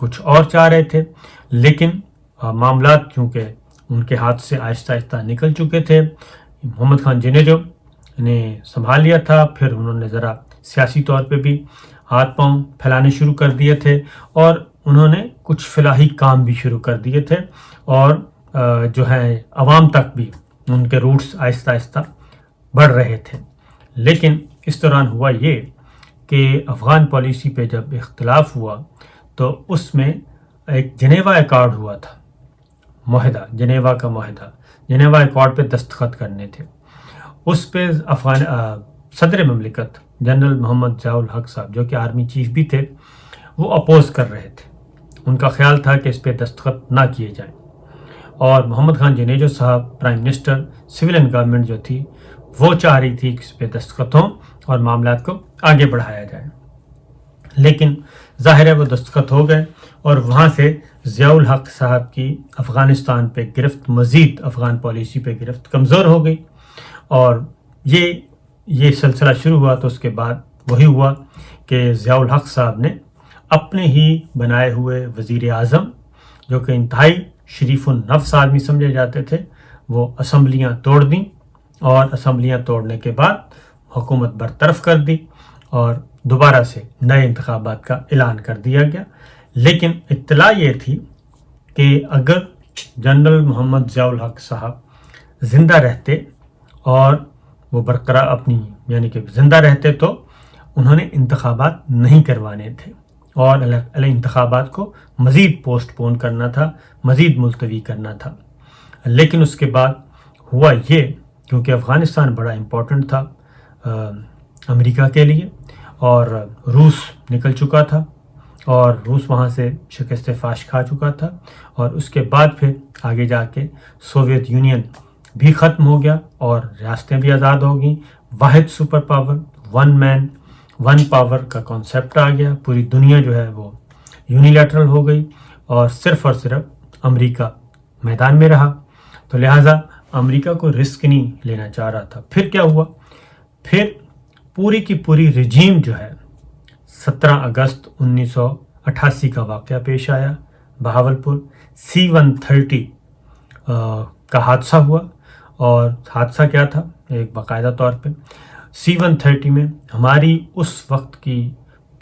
کچھ اور چاہ رہے تھے، لیکن معاملات کیونکہ ان کے ہاتھ سے آہستہ آہستہ نکل چکے تھے، محمد خان جنیجو نے سنبھال لیا تھا. پھر انہوں نے ذرا سیاسی طور پہ بھی ہاتھ پاؤں پھیلانے شروع کر دیے تھے، اور انہوں نے کچھ فلاحی کام بھی شروع کر دیے تھے، اور جو ہے عوام تک بھی ان کے روٹس آہستہ آہستہ بڑھ رہے تھے. لیکن اس دوران ہوا یہ کہ افغان پالیسی پہ جب اختلاف ہوا تو اس میں ایک جنیوا ایکارڈ ہوا تھا، معاہدہ، جنیوا کا معاہدہ، جنیوا ایکارڈ پہ دستخط کرنے تھے. اس پہ صدر مملکت جنرل محمد ضیاء الحق صاحب، جو کہ آرمی چیف بھی تھے، وہ اپوز کر رہے تھے. ان کا خیال تھا کہ اس پہ دستخط نہ کیے جائیں، اور محمد خان جنیجو صاحب پرائم منسٹر، سویلین گورنمنٹ جو تھی وہ چاہ رہی تھی کہ اس پہ دستخط ہوں اور معاملات کو آگے بڑھایا جائے. لیکن ظاہر ہے وہ دستخط ہو گئے، اور وہاں سے ضیاء الحق صاحب کی افغانستان پہ گرفت، مزید افغان پالیسی پہ گرفت کمزور ہو گئی. اور یہ سلسلہ شروع ہوا تو اس کے بعد وہی ہوا کہ ضیاء الحق صاحب نے اپنے ہی بنائے ہوئے وزیر اعظم، جو کہ انتہائی شریف النفس آدمی سمجھے جاتے تھے، وہ اسمبلیاں توڑ دیں، اور اسمبلیاں توڑنے کے بعد حکومت برطرف کر دی، اور دوبارہ سے نئے انتخابات کا اعلان کر دیا گیا. لیکن اطلاع یہ تھی کہ اگر جنرل محمد ضیاء الحق صاحب زندہ رہتے اور وہ برقرار اپنی یعنی کہ زندہ رہتے تو انہوں نے انتخابات نہیں کروانے تھے، اور انتخابات کو مزید پوسٹ پون کرنا تھا، مزید ملتوی کرنا تھا. لیکن اس کے بعد ہوا یہ، کیونکہ افغانستان بڑا امپورٹنٹ تھا امریکہ کے لیے، اور روس نکل چکا تھا، اور روس وہاں سے شکست فاش کھا چکا تھا، اور اس کے بعد پھر آگے جا کے سوویت یونین بھی ختم ہو گیا اور ریاستیں بھی آزاد ہو گئیں. واحد سپر پاور، ون مین ون پاور کا کانسیپٹ آ گیا. پوری دنیا جو ہے وہ یونیلیٹرل ہو گئی، اور صرف امریکہ میدان میں رہا. تو لہٰذا امریکہ کو رسک نہیں لینا چاہ رہا تھا. پھر کیا ہوا؟ پھر پوری کی پوری رجیم جو ہے 17 اگست 1988 کا واقعہ پیش آیا. بہاولپور C-130 کا حادثہ ہوا. اور حادثہ کیا تھا؟ ایک باقاعدہ طور پہ C-130 میں ہماری اس وقت کی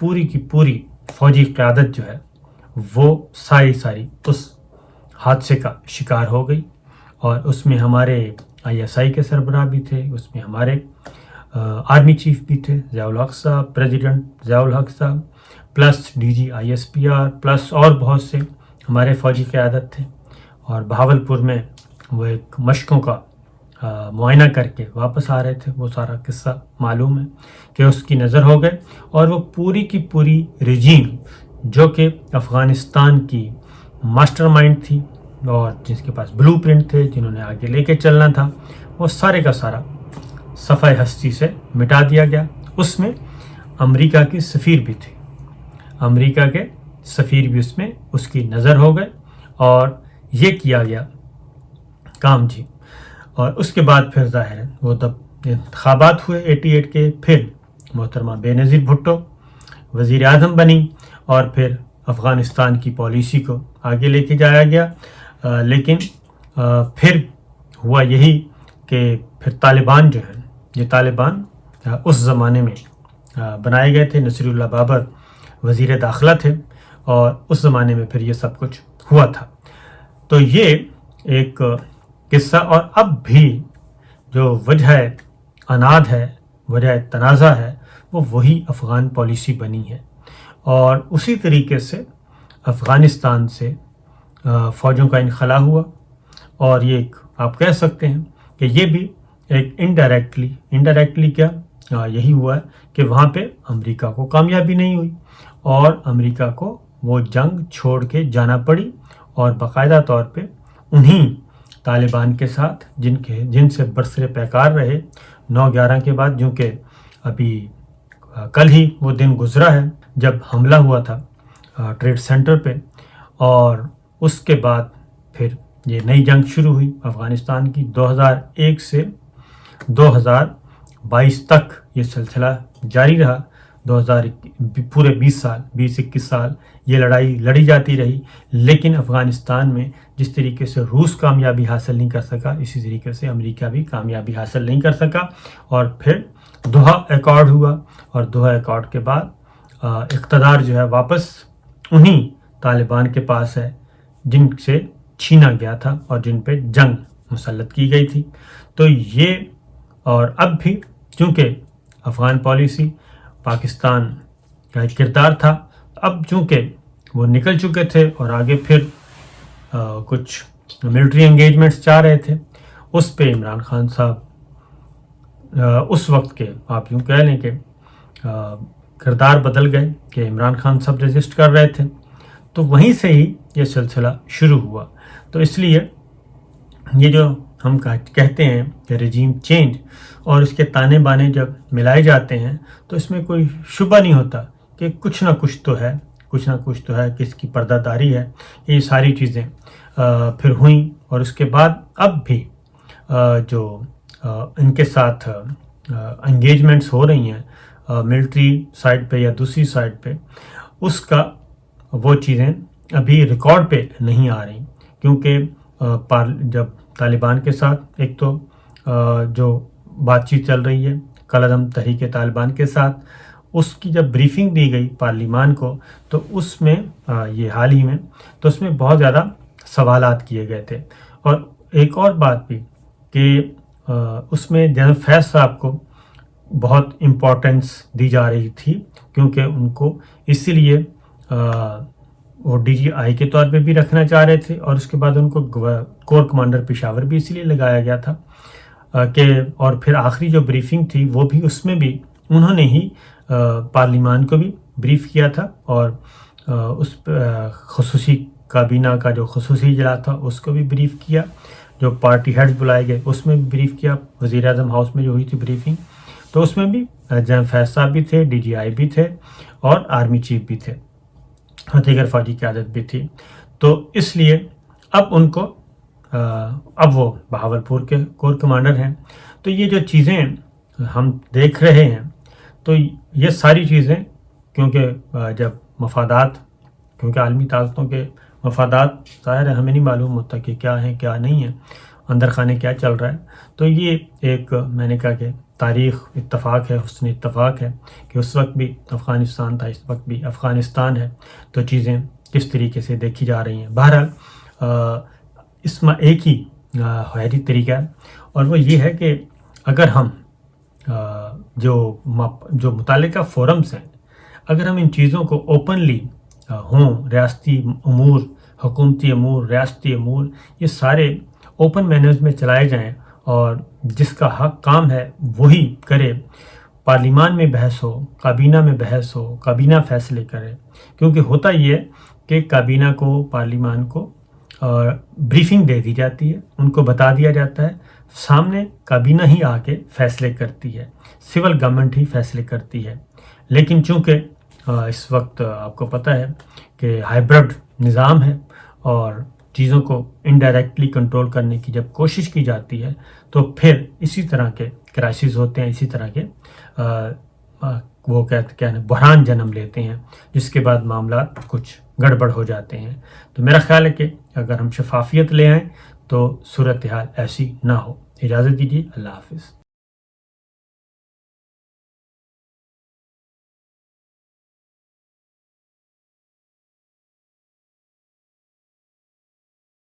پوری فوجی قیادت جو ہے وہ ساری اس حادثے کا شکار ہو گئی. اور اس میں ہمارے ISI کے سربراہ بھی تھے، اس میں ہمارے آرمی چیف بھی تھے ضیاء الحق صاحب، پریزیڈنٹ ضیاء الحق صاحب، پلس DG ISPR، پلس اور بہت سے ہمارے فوجی قیادت تھے. اور بہاولپور میں وہ ایک مشقوں کا معائنہ کر کے واپس آ رہے تھے. وہ سارا قصہ معلوم ہے کہ اس کی نظر ہو گئے، اور وہ پوری کی پوری رجیم جو کہ افغانستان کی ماسٹر مائنڈ تھی اور جس کے پاس بلو پرنٹ تھے، جنہوں نے آگے لے کے چلنا تھا، وہ سارے کا سارا صفحہ ہستی سے مٹا دیا گیا. اس میں امریکہ کی سفیر بھی تھی، امریکہ کے سفیر بھی اس میں اس کی نظر ہو گئے، اور یہ کیا گیا کام جی. اور اس کے بعد پھر ظاہر ہے وہ تب انتخابات ہوئے 88 کے. پھر محترمہ بے نظیر بھٹو وزیر اعظم بنی، اور پھر افغانستان کی پالیسی کو آگے لے کے جایا گیا. لیکن پھر ہوا یہی کہ پھر طالبان جو ہیں، یہ طالبان اس زمانے میں بنائے گئے تھے. نصیر اللہ بابر وزیر داخلہ تھے، اور اس زمانے میں پھر یہ سب کچھ ہوا تھا. تو یہ ایک قصہ. اور اب بھی جو وجہ اناد ہے، وجہ تنازع ہے، وہ وہی افغان پالیسی بنی ہے. اور اسی طریقے سے افغانستان سے فوجوں کا انخلا ہوا. اور یہ ایک آپ کہہ سکتے ہیں کہ یہ بھی ایک انڈائریکٹلی کیا یہی ہوا ہے کہ وہاں پہ امریکہ کو کامیابی نہیں ہوئی، اور امریکہ کو وہ جنگ چھوڑ کے جانا پڑی، اور باقاعدہ طور پہ انہی طالبان کے ساتھ جن سے برسر پیکار رہے 9/11 کے بعد. جو کہ ابھی کل ہی وہ دن گزرا ہے جب حملہ ہوا تھا ٹریڈ سینٹر پہ، اور اس کے بعد پھر یہ نئی جنگ شروع ہوئی افغانستان کی. 2001 سے 2022 تک یہ سلسلہ جاری رہا. پورے 20-21 سال یہ لڑائی لڑی جاتی رہی، لیکن افغانستان میں جس طریقے سے روس کامیابی حاصل نہیں کر سکا، اسی طریقے سے امریکہ بھی کامیابی حاصل نہیں کر سکا، اور پھر دوحہ ایکارڈ ہوا، اور دوحہ ایکارڈ کے بعد اقتدار جو ہے واپس انہی طالبان کے پاس ہے جن سے چھینا گیا تھا اور جن پہ جنگ مسلط کی گئی تھی۔ تو یہ، اور اب بھی چونکہ افغان پالیسی پاکستان کا ایک کردار تھا، اب چونکہ وہ نکل چکے تھے اور آگے پھر کچھ ملٹری انگیجمنٹس چاہ رہے تھے، اس پہ عمران خان صاحب اس وقت کے آپ یوں کہہ لیں کہ کردار بدل گئے کہ عمران خان صاحب رجسٹ کر رہے تھے، تو وہیں سے ہی یہ سلسلہ شروع ہوا۔ تو اس لیے یہ جو ہم کہتے ہیں کہ رجیم چینج اور اس کے تانے بانے جب ملائے جاتے ہیں تو اس میں کوئی شبہ نہیں ہوتا کہ کچھ نہ کچھ تو ہے، کس کی پردہ داری ہے۔ یہ ساری چیزیں پھر ہوئیں، اور اس کے بعد اب بھی جو ان کے ساتھ انگیجمنٹس ہو رہی ہیں ملٹری سائڈ پہ یا دوسری سائڈ پہ، اس کا وہ چیزیں ابھی ریکارڈ پہ نہیں آ رہی، کیونکہ جب طالبان کے ساتھ ایک تو جو بات چیت چل رہی ہے کالعدم تحریک طالبان کے ساتھ، اس کی جب بریفنگ دی گئی پارلیمان کو، تو اس میں یہ حال ہی میں، تو اس میں بہت زیادہ سوالات کیے گئے تھے۔ اور ایک اور بات بھی کہ اس میں جنرل فیض صاحب کو بہت امپورٹنس دی جا رہی تھی، کیونکہ ان کو اسی لیے وہ ڈی جی آئی کے طور پہ بھی رکھنا چاہ رہے تھے، اور اس کے بعد ان کو کور کمانڈر پشاور بھی اسی لیے لگایا گیا تھا کہ، اور پھر آخری جو بریفنگ تھی وہ بھی اس میں بھی انہوں نے ہی پارلیمان کو بھی بریف کیا تھا، اور اس خصوصی کابینہ کا جو خصوصی اجلاس تھا اس کو بھی بریف کیا، جو پارٹی ہیڈز بلائے گئے اس میں بھی بریف کیا، وزیر اعظم ہاؤس میں جو ہوئی تھی بریفنگ، تو اس میں بھی جنرل فیض صاحب بھی تھے، ڈی جی آئی بھی تھے، اور آرمی چیف بھی تھے، دیگر فوجی قیادت بھی تھی۔ تو اس لیے اب ان کو اب وہ بہاولپور کے کور کمانڈر ہیں۔ تو یہ جو چیزیں ہم دیکھ رہے ہیں، تو یہ ساری چیزیں کیونکہ جب مفادات، کیونکہ عالمی طاقتوں کے مفادات ظاہر ہے ہمیں نہیں معلوم ہوتا کہ کیا ہیں کیا نہیں ہیں، اندر خانے کیا چل رہا ہے، تو یہ ایک میں نے کہا کہ تاریخ اتفاق ہے، حسن اتفاق ہے کہ اس وقت بھی افغانستان تھا، اس وقت بھی افغانستان ہے، تو چیزیں کس طریقے سے دیکھی جا رہی ہیں۔ بہرحال اس میں ایک ہی حیاتی طریقہ ہے، اور وہ یہ ہے کہ اگر ہم جو متعلقہ فورمز ہیں، اگر ہم ان چیزوں کو اوپنلی ہوں، ریاستی امور، حکومتی امور، ریاستی امور، یہ سارے اوپن مینرز میں چلائے جائیں، اور جس کا حق کام ہے وہی کرے، پارلیمان میں بحث ہو، کابینہ میں بحث ہو، کابینہ فیصلے کرے، کیونکہ ہوتا یہ ہے کہ کابینہ کو، پارلیمان کو بریفنگ دے دی جاتی ہے، ان کو بتا دیا جاتا ہے، سامنے کابینہ ہی آ کے فیصلے کرتی ہے، سول گورنمنٹ ہی فیصلے کرتی ہے۔ لیکن چونکہ اس وقت آپ کو پتہ ہے کہ ہائیبرڈ نظام ہے، اور چیزوں کو انڈائریکٹلی کنٹرول کرنے کی جب کوشش کی جاتی ہے تو پھر اسی طرح کے کرائسس ہوتے ہیں، اسی طرح کے وہ کہتے ہیں بحران جنم لیتے ہیں، جس کے بعد معاملات کچھ گڑبڑ ہو جاتے ہیں۔ تو میرا خیال ہے کہ اگر ہم شفافیت لے آئیں تو صورتحال ایسی نہ ہو۔ اجازت دیجیے، اللہ حافظ۔